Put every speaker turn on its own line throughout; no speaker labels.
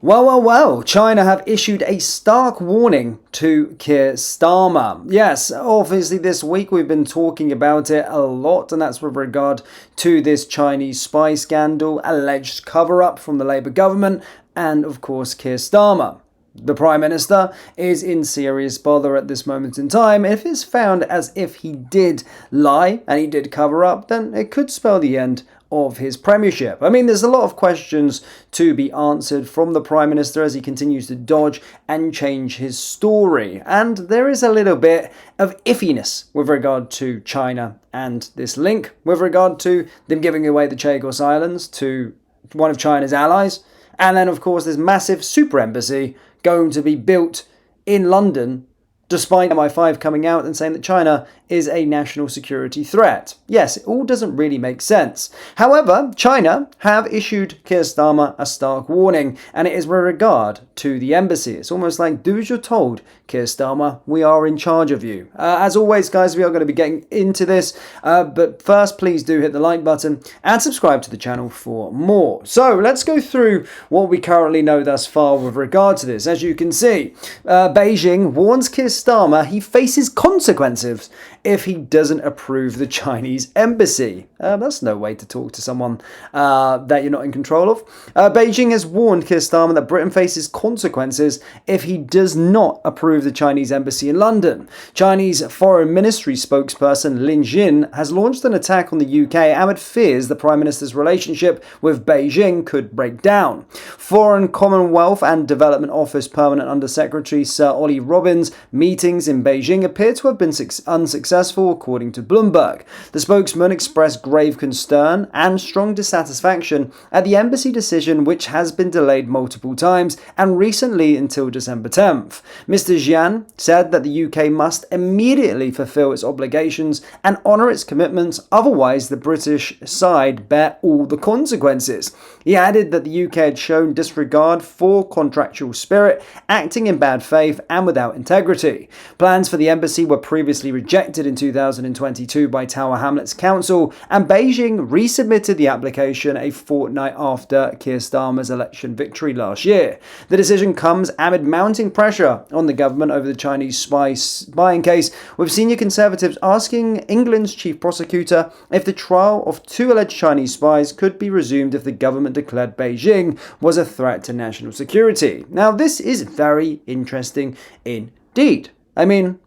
Well, China have issued a stark warning to Keir Starmer. Yes, obviously this week we've been talking about it a lot, and that's with regard to this Chinese spy scandal, alleged cover-up from the Labour government, and of course Keir Starmer. The Prime Minister is in serious bother at this moment in time. If it's found as if he did lie and he did cover up, then it could spell the end of his premiership. I mean, there's a lot of questions to be answered from the Prime Minister as he continues to dodge and change his story. And there is a little bit of iffiness with regard to China and this link, with regard to them giving away the Chagos Islands to one of China's allies. And then, of course, this massive super embassy going to be built in London, despite MI5 coming out and saying that China is a national security threat. Yes, it all doesn't really make sense. However, China have issued Keir Starmer a stark warning, and it is with regard to the embassy. It's almost like, do as you're told, Keir Starmer, we are in charge of you. As always, guys, we are going to be getting into this, but first, please do hit the like button and subscribe to the channel for more. So, let's go through what we currently know thus far with regard to this. As you can see, Beijing warns Keir Starmer he faces consequences if he doesn't approve the Chinese embassy. That's no way to talk to someone that you're not in control of. Beijing has warned Keir Starmer that Britain faces consequences if he does not approve the Chinese embassy in London. Chinese Foreign Ministry spokesperson Lin Jin has launched an attack on the UK amid fears the Prime Minister's relationship with Beijing could break down. Foreign, Commonwealth and Development Office Permanent Under-Secretary Sir Ollie Robbins' meetings in Beijing appear to have been unsuccessful, according to Bloomberg. The spokesman expressed grave concern and strong dissatisfaction at the embassy decision, which has been delayed multiple times and recently until December 10th. Mr. Jian said that the UK must immediately fulfill its obligations and honour its commitments, otherwise the British side bear all the consequences. He added that the UK had shown disregard for contractual spirit, acting in bad faith and without integrity. Plans for the embassy were previously rejected in 2022 by Tower Hamlets Council, and Beijing resubmitted the application a fortnight after Keir Starmer's election victory last year. The decision comes amid mounting pressure on the government over the Chinese spying case, with senior Conservatives asking England's chief prosecutor if the trial of two alleged Chinese spies could be resumed if the government declared Beijing was a threat to national security. Now, this is very interesting indeed. I mean,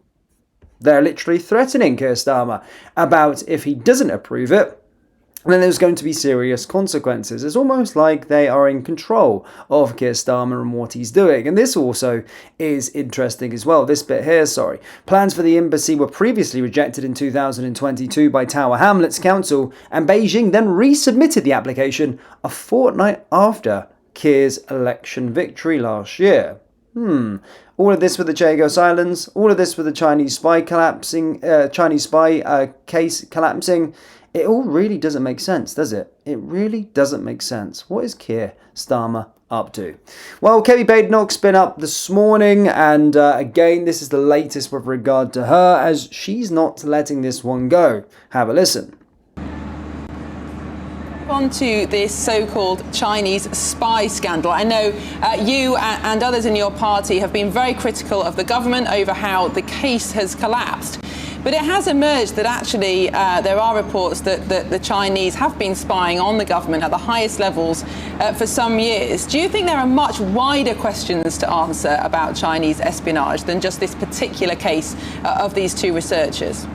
they're literally threatening Keir Starmer about if he doesn't approve it, then there's going to be serious consequences. It's almost like they are in control of Keir Starmer and what he's doing. And this also is interesting as well. This bit here, Plans for the embassy were previously rejected in 2022 by Tower Hamlets Council, and Beijing then resubmitted the application a fortnight after Keir's election victory last year. All of this with the Chagos Islands, all of this with the Chinese spy case collapsing. It all really doesn't make sense, does it? It really doesn't make sense. What is Keir Starmer up to? Well, Kerry Badenoch's been up this morning, and again, this is the latest with regard to her, as she's not letting this one go. Have a listen.
On to this so-called Chinese spy scandal. I know you and others in your party have been very critical of the government over how the case has collapsed. But it has emerged that actually there are reports that the Chinese have been spying on the government at the highest levels for some years. Do you think there are much wider questions to answer about Chinese espionage than just this particular case of these two researchers?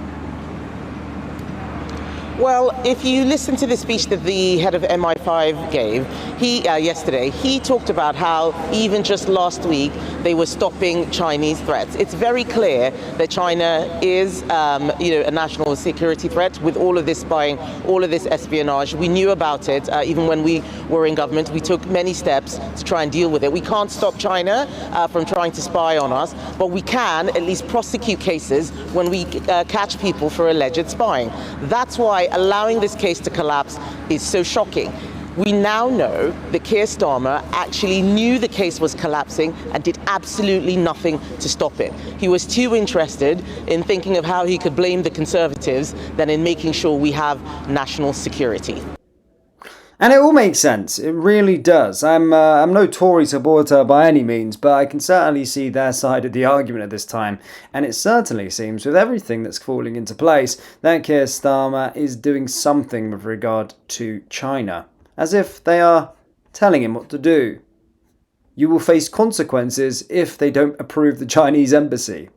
Well, if you listen to the speech that the head of MI5 gave yesterday, he talked about how even just last week they were stopping Chinese threats. It's very clear that China is, a national security threat with all of this spying, all of this espionage. We knew about it even when we were in government. We took many steps to try and deal with it. We can't stop China from trying to spy on us, but we can at least prosecute cases when we catch people for alleged spying. That's why allowing this case to collapse is so shocking. We now know that Keir Starmer actually knew the case was collapsing and did absolutely nothing to stop it. He was too interested in thinking of how he could blame the Conservatives than in making sure we have national security.
And it all makes sense. It really does. I'm no Tory supporter by any means, but I can certainly see their side of the argument at this time. And it certainly seems, with everything that's falling into place, that Keir Starmer is doing something with regard to China, as if they are telling him what to do. You will face consequences if they don't approve the Chinese embassy.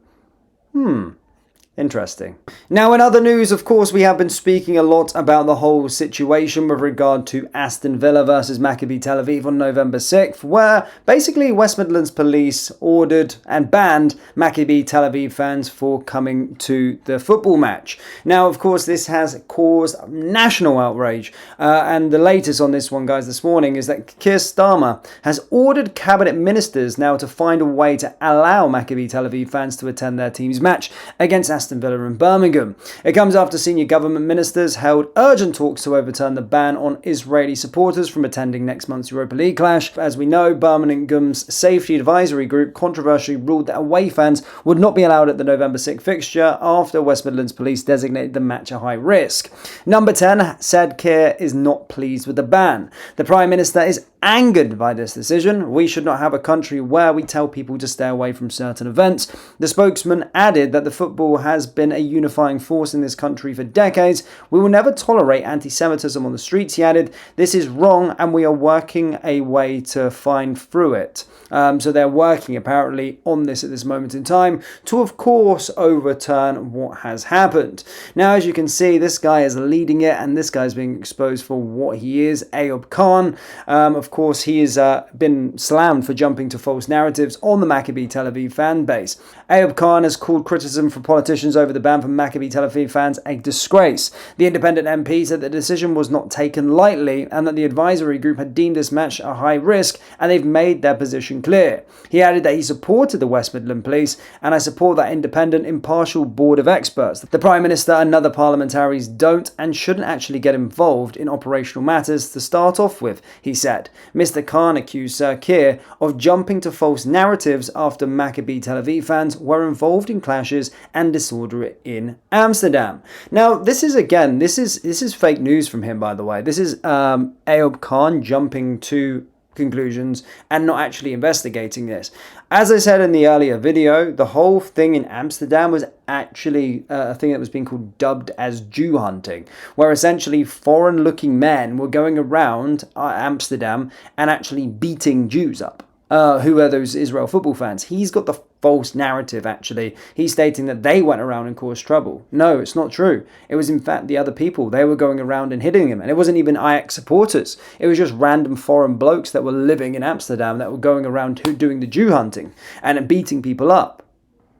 Interesting. Now, in other news, of course, we have been speaking a lot about the whole situation with regard to Aston Villa versus Maccabi Tel Aviv on November 6th, where basically West Midlands Police ordered and banned Maccabi Tel Aviv fans for coming to the football match. Now, of course, this has caused national outrage, and the latest on this one, guys, this morning is that Keir Starmer has ordered cabinet ministers now to find a way to allow Maccabi Tel Aviv fans to attend their team's match against Aston Villa in Birmingham. It comes after senior government ministers held urgent talks to overturn the ban on Israeli supporters from attending next month's Europa League clash. As we know, Birmingham's Safety Advisory Group controversially ruled that away fans would not be allowed at the November 6th fixture after West Midlands Police designated the match a high risk. Number 10 said Keir is not pleased with the ban. The Prime Minister is angered by this decision. We should not have a country where we tell people to stay away from certain events. The spokesman added that the football has been a unifying force in this country for decades. We will never tolerate anti-Semitism on the streets, he added. This is wrong and we are working a way to find through it. So they're working apparently on this at this moment in time to, of course, overturn what has happened. Now, as you can see, this guy is leading it and this guy's being exposed for what he is, Ayub Khan. Of course, he has been slammed for jumping to false narratives on the Maccabi Tel Aviv fan base. Ayub Khan has called criticism from politicians over the ban for Maccabi Tel Aviv fans a disgrace. The independent MP said the decision was not taken lightly and that the advisory group had deemed this match a high risk and they've made their position clear. He added that he supported the West Midland Police and I support that independent, impartial board of experts. The Prime Minister and other parliamentaries don't and shouldn't actually get involved in operational matters to start off with, he said. Mr. Khan accused Sir Keir of jumping to false narratives after Maccabi Tel Aviv fans were involved in clashes and disorder in Amsterdam. Now, this is fake news from him, by the way. This is Ayub Khan jumping to conclusions and not actually investigating this. As I said in the earlier video, the whole thing in Amsterdam was actually a thing that was being called dubbed as Jew hunting, where essentially foreign-looking men were going around Amsterdam and actually beating Jews up. Who are those Israel football fans? He's got the false narrative, actually. He's stating that they went around and caused trouble. No, it's not true. It was in fact the other people. They were going around and hitting him. And it wasn't even Ajax supporters. It was just random foreign blokes that were living in Amsterdam that were going around doing the Jew hunting and beating people up.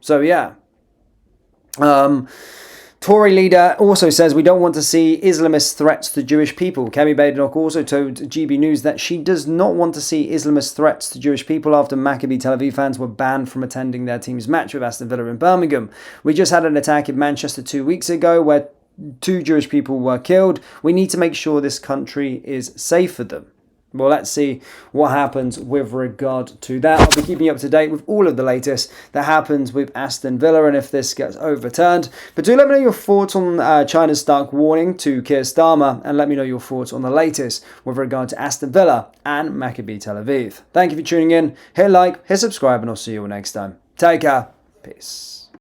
So yeah. Tory leader also says we don't want to see Islamist threats to Jewish people. Kemi Badenoch also told GB News that she does not want to see Islamist threats to Jewish people after Maccabi Tel Aviv fans were banned from attending their team's match with Aston Villa in Birmingham. We just had an attack in Manchester 2 weeks ago where 2 Jewish people were killed. We need to make sure this country is safe for them. Well, let's see what happens with regard to that. I'll be keeping you up to date with all of the latest that happens with Aston Villa and if this gets overturned. But do let me know your thoughts on China's stark warning to Keir Starmer and let me know your thoughts on the latest with regard to Aston Villa and Maccabi Tel Aviv. Thank you for tuning in. Hit like, hit subscribe, and I'll see you all next time. Take care. Peace.